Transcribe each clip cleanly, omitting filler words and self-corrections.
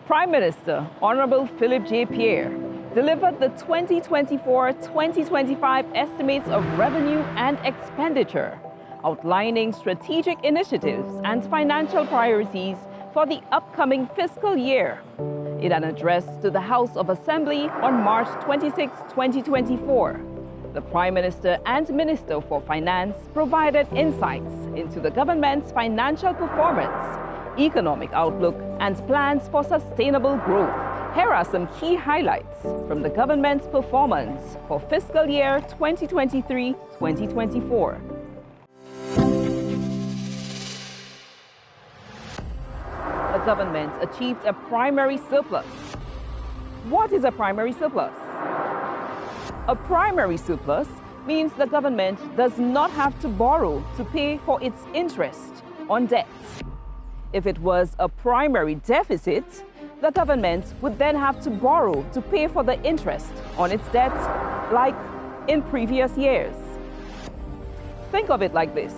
Prime Minister Honorable Philip J. Pierre delivered the 2024-2025 estimates of revenue and expenditure, outlining strategic initiatives and financial priorities for the upcoming fiscal year. In an address to the House of Assembly on March 26, 2024, the Prime Minister and Minister for Finance provided insights into the government's financial performance, economic outlook, and plans for sustainable growth. Here are some key highlights from the government's performance for fiscal year 2023-2024. The government achieved a primary surplus. What is a primary surplus? A primary surplus means the government does not have to borrow to pay for its interest on debts. If it was a primary deficit, the government would then have to borrow to pay for the interest on its debts, like in previous years. Think of it like this.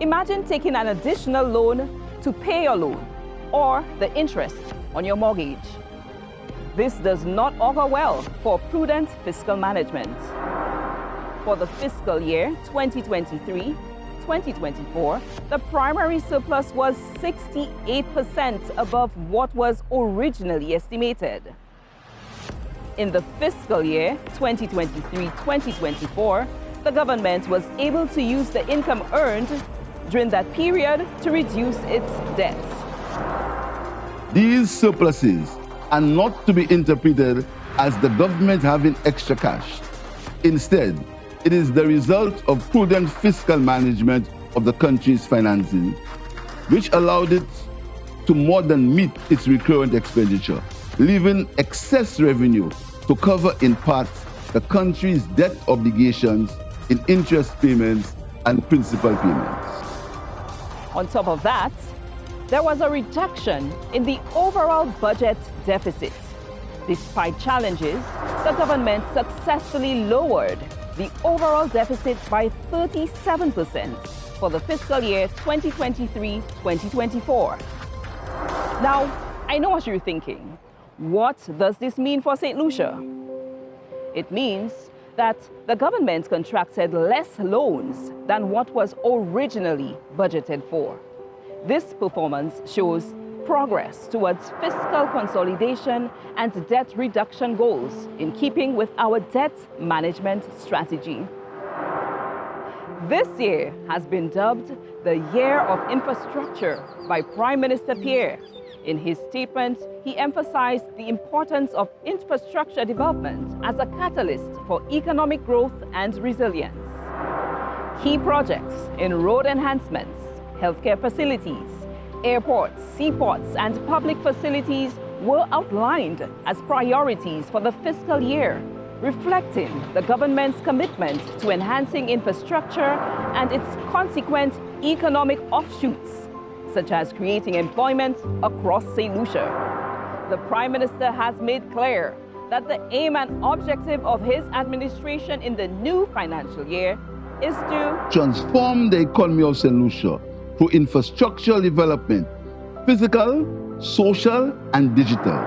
Imagine taking an additional loan to pay your loan or the interest on your mortgage. This does not augur well for prudent fiscal management. For the fiscal year 2023-2024, the primary surplus was 68% above what was originally estimated. In the fiscal year 2023-2024, the government was able to use the income earned during that period to reduce its debts. These surpluses are not to be interpreted as the government having extra cash. Instead, it is the result of prudent fiscal management of the country's finances, which allowed it to more than meet its recurrent expenditure, leaving excess revenue to cover in part the country's debt obligations in interest payments and principal payments. On top of that, there was a reduction in the overall budget deficit. Despite challenges, the government successfully lowered the overall deficit by 37% for the fiscal year 2023-2024. Now, I know what you're thinking. What does this mean for Saint Lucia? It means that the government contracted less loans than what was originally budgeted for. This performance shows progress towards fiscal consolidation and debt reduction goals in keeping with our debt management strategy. This year has been dubbed the Year of Infrastructure by Prime Minister Pierre. In his statement, he emphasized the importance of infrastructure development as a catalyst for economic growth and resilience. Key projects in road enhancements, healthcare facilities, airports, seaports, and public facilities were outlined as priorities for the fiscal year, reflecting the government's commitment to enhancing infrastructure and its consequent economic offshoots, such as creating employment across Saint Lucia. The Prime Minister has made clear that the aim and objective of his administration in the new financial year is to transform the economy of Saint Lucia through infrastructural development, physical, social, and digital.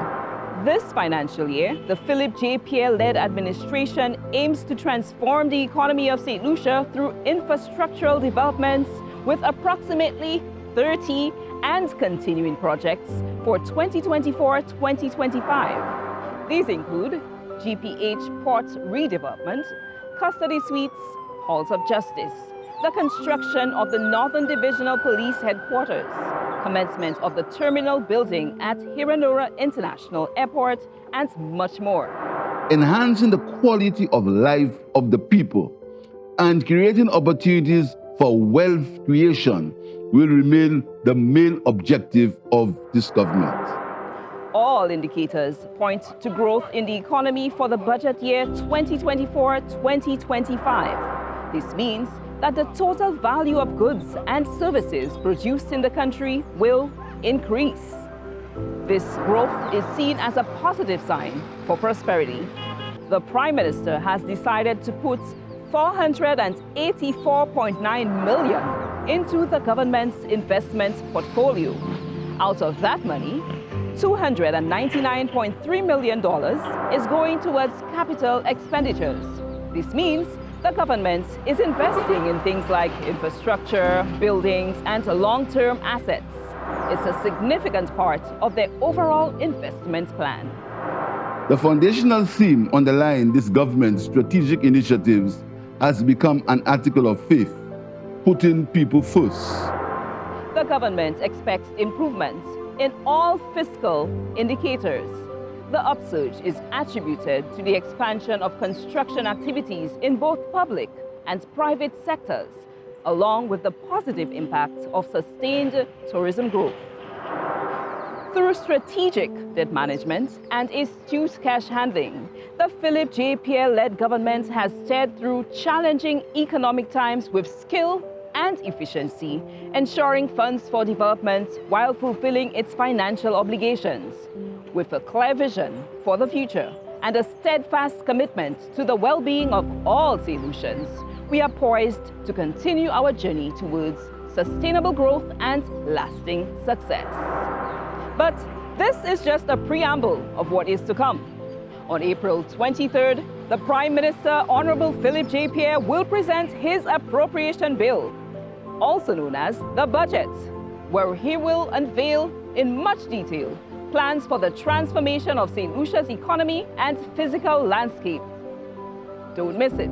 This financial year, the Philip J. Pierre-led administration aims to transform the economy of Saint Lucia through infrastructural developments with approximately 30 and continuing projects for 2024-2025. These include GPH Port redevelopment, custody suites, halls of justice, the construction of the Northern Divisional Police Headquarters, commencement of the terminal building at Hiranura International Airport, and much more. Enhancing the quality of life of the people and creating opportunities for wealth creation will remain the main objective of this government. All indicators point to growth in the economy for the budget year 2024-2025. This means that the total value of goods and services produced in the country will increase. This growth is seen as a positive sign for prosperity. The Prime Minister has decided to put $484.9 million into the government's investment portfolio. Out of that money, $299.3 million is going towards capital expenditures. This means the government is investing in things like infrastructure, buildings, and long-term assets. It's a significant part of their overall investment plan. The foundational theme underlying this government's strategic initiatives has become an article of faith, putting people first. The government expects improvements in all fiscal indicators. The upsurge is attributed to the expansion of construction activities in both public and private sectors, along with the positive impact of sustained tourism growth. Through strategic debt management and astute cash handling, the Philip J. Pierre-led government has steered through challenging economic times with skill and efficiency, ensuring funds for development while fulfilling its financial obligations. With a clear vision for the future and a steadfast commitment to the well-being of all Saint Lucians, we are poised to continue our journey towards sustainable growth and lasting success. But this is just a preamble of what is to come. On April 23rd, the Prime Minister, Honorable Philip J. Pierre, will present his appropriation bill, also known as the budget, where he will unveil in much detail plans for the transformation of St. Lucia's economy and physical landscape. Don't miss it.